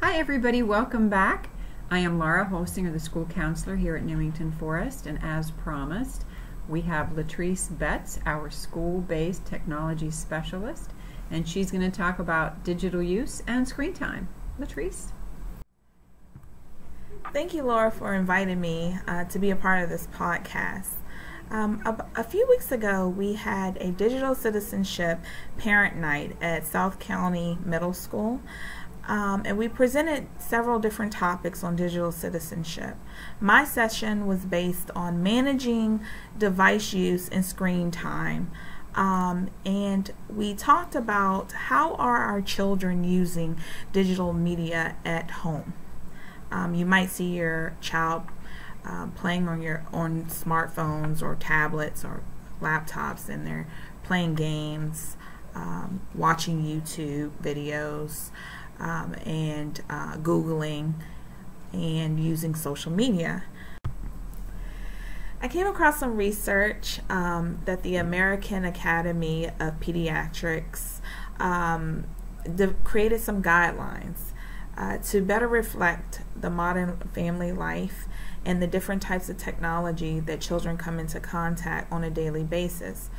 Hi everybody, welcome back. I am Laura Holsinger, the school counselor here at Newington Forest, and as promised, we have Latrice Betz, our school-based technology specialist, and she's going to talk about digital use and screen time. Latrice? Thank you, Laura, for inviting me to be a part of this podcast. A few weeks ago, we had a digital citizenship parent night at South County Middle School. And we presented several different topics on digital citizenship. My session was based on managing device use and screen time. And we talked about how are our children using digital media at home. You might see your child playing on smartphones or tablets or laptops, and they're playing games, watching YouTube videos, and Googling and using social media. I came across some research that the American Academy of Pediatrics created some guidelines to better reflect the modern family life and the different types of technology that children come into contact on a daily basis.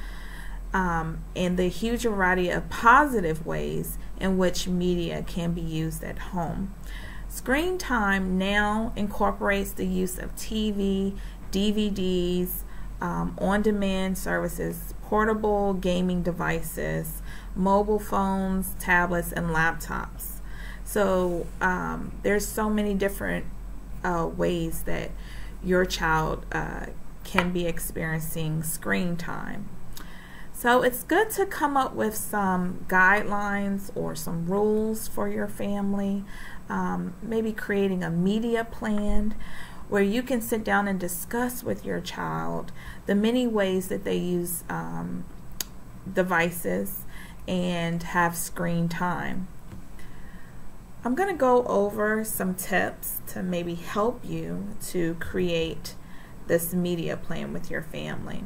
And the huge variety of positive ways in which media can be used at home. Screen time now incorporates the use of TV, DVDs, on-demand services, portable gaming devices, mobile phones, tablets, and laptops. So there's so many different ways that your child can be experiencing screen time. So it's good to come up with some guidelines or some rules for your family, maybe creating a media plan where you can sit down and discuss with your child the many ways that they use devices and have screen time. I'm going to go over some tips to maybe help you to create this media plan with your family.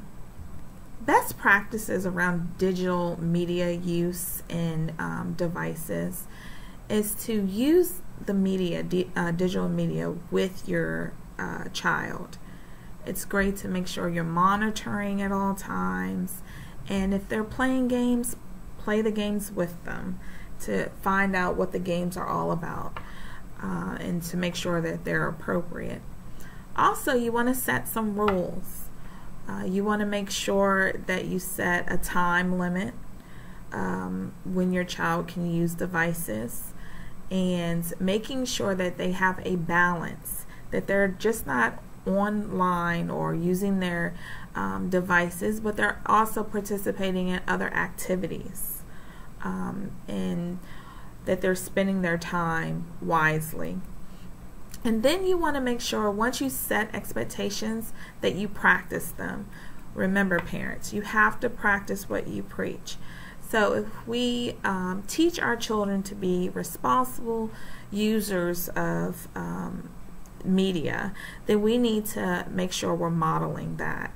Best practices around digital media use and devices is to use the media, digital media with your child. It's great to make sure you're monitoring at all times, and if they're playing games, play the games with them to find out what the games are all about and to make sure that they're appropriate. Also, you want to set some rules. You want to make sure that you set a time limit when your child can use devices, and making sure that they have a balance, that they're just not online or using their devices, but they're also participating in other activities, and that they're spending their time wisely. And then you want to make sure once you set expectations that you practice them. Remember, parents, you have to practice what you preach. So if we teach our children to be responsible users of media, then we need to make sure we're modeling that.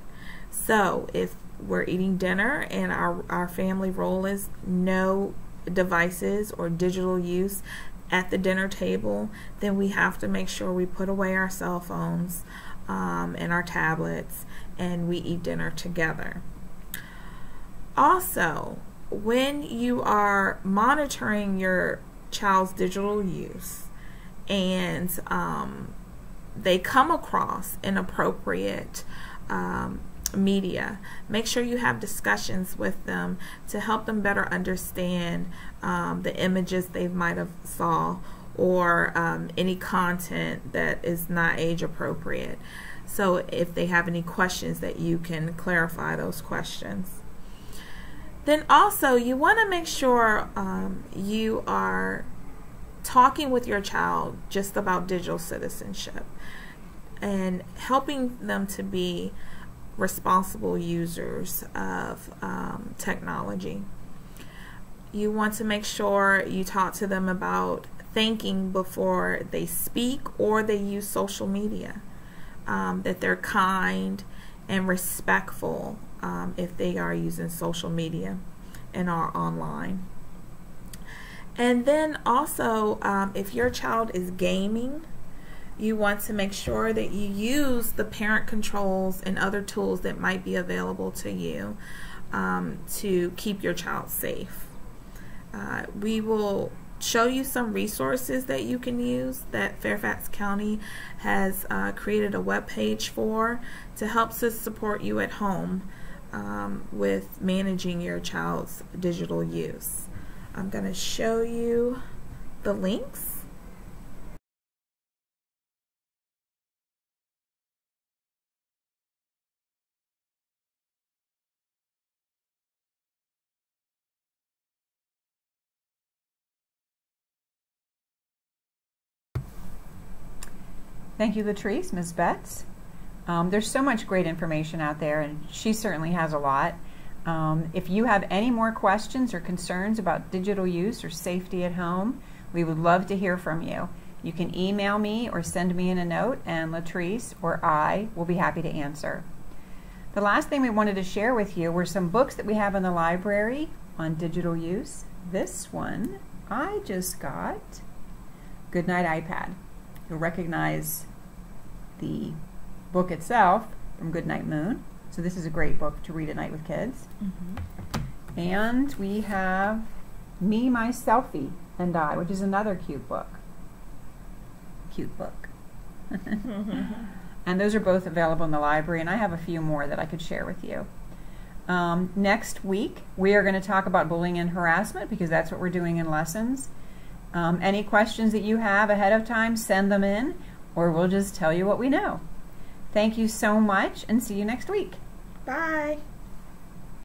So if we're eating dinner and our family rule is no devices or digital use at the dinner table, then we have to make sure we put away our cell phones and our tablets, and we eat dinner together. Also, when you are monitoring your child's digital use and they come across inappropriate media, make sure you have discussions with them to help them better understand the images they might have saw, or any content that is not age appropriate. So if they have any questions, that you can clarify those questions. Then also you want to make sure you are talking with your child just about digital citizenship and helping them to be responsible users of technology. You want to make sure you talk to them about thinking before they speak or they use social media, that they're kind and respectful if they are using social media and are online. And then also, if your child is gaming, you want to make sure that you use the parent controls and other tools that might be available to you to keep your child safe. We will show you some resources that you can use that Fairfax County has created a web page for to help to support you at home with managing your child's digital use. I'm going to show you the links. Thank you, Latrice, Ms. Betz. There's so much great information out there, and she certainly has a lot. If you have any more questions or concerns about digital use or safety at home, we would love to hear from you. You can email me or send me in a note, and Latrice or I will be happy to answer. The last thing we wanted to share with you were some books that we have in the library on digital use. This one I just got, Goodnight iPad. You'll recognize the book itself from Goodnight Moon. So this is a great book to read at night with kids. And we have Me, My Selfie, and I, which is another cute book. Cute book. And those are both available in the library, and I have a few more that I could share with you. Next week, we are going to talk about bullying and harassment because that's what we're doing in lessons. Any questions that you have ahead of time, send them in, or we'll just tell you what we know. Thank you so much, and see you next week. Bye.